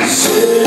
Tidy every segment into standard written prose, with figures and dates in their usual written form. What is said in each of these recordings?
是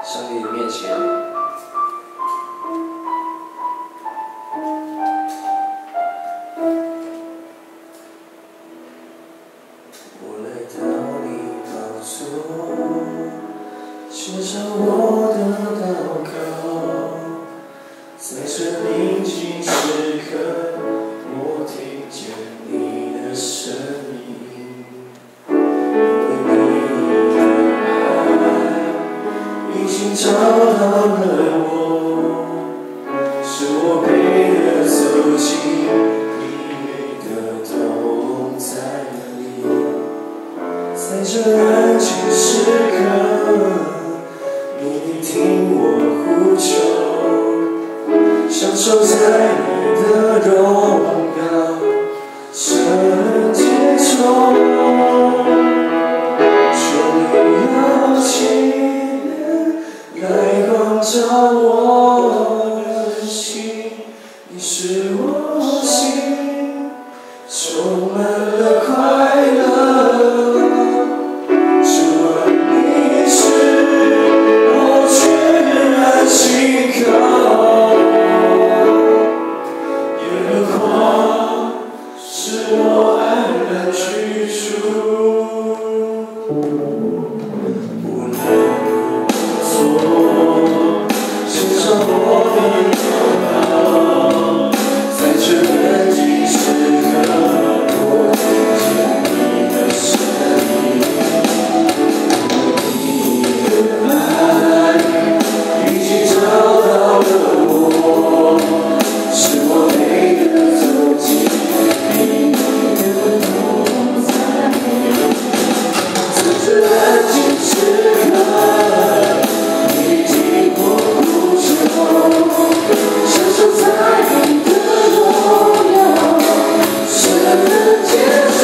上帝的面前。我来到你宝座，献上我的祷告，在这宁静时刻，我听见你的声音，因为你的爱已经找到了我，使我配得走进你美的同在里，在这安静时刻，你听我呼求，享受在你的荣耀圣洁中，求你要亲脸来光照我的心，你使我心充满了快乐。主啊，你是我全然信靠，耶和华是我安然居住。无论我做，献上我的祷告，在这安静时刻，我听见你的声音，你的爱已经找到了我，使我配得走进你的同在里，在这安静时刻，你听我呼求，享受在你的荣耀圣洁中，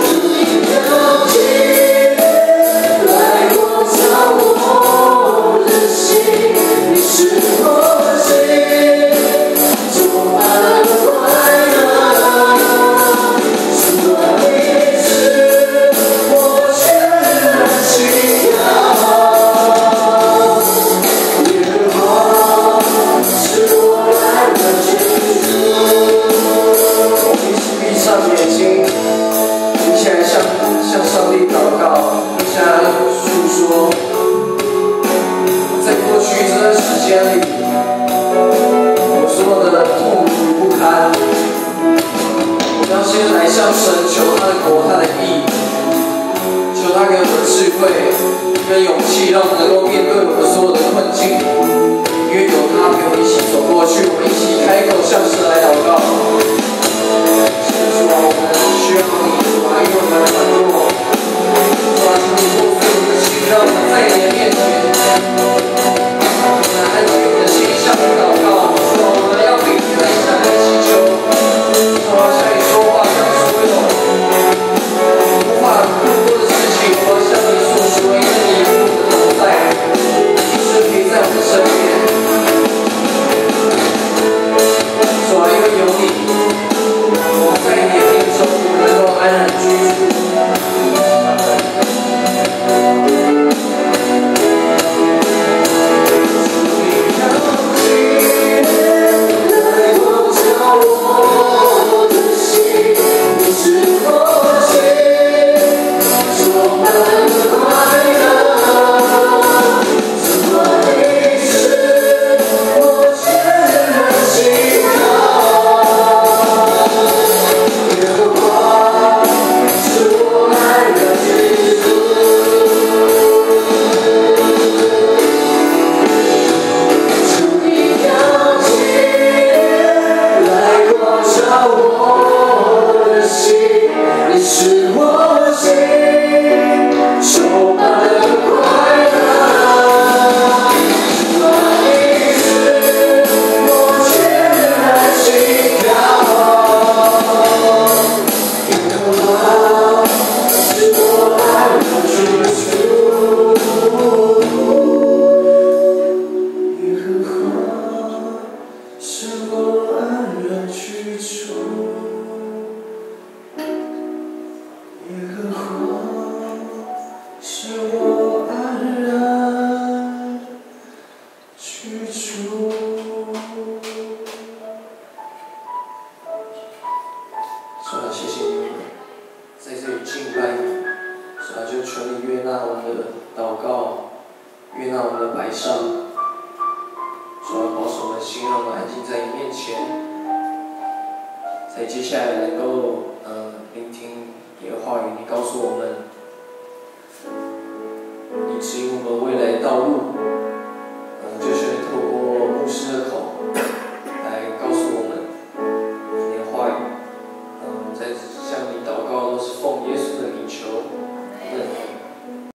你要亲脸来光照我的心，你使我心充满了快乐。主啊，你是我全然信靠，耶和华是我安然居住。我们一起闭上眼睛，一起来向上帝祷告，一起来诉说，在过去这段时间里，我所有的痛苦不堪，我要先来向神求他的国，他的义，求他给我们智慧跟勇气，让我们能够面对我们所有的困境，因为有他陪我们一起走过去。我们一起开口向神来祷告。主啊，我们需要你，主啊，因为我们软弱，主啊，求你破碎我们的心，让我们在你的面前，我们安静的心向你祷告。主啊，我们要每天来向你祈求，主啊，向你说话，向所有无法度过的事情，我要向你诉说，因为你与我们同在，你是主。主啊，谢谢你，在这里敬拜你。主啊，就求你悦纳我们的祷告，悦纳我们的摆上。主啊，保守我们的心，让我们安静在你面前。在接下来能够聆听你的话语，你告诉我们，你指引我们未来的道路。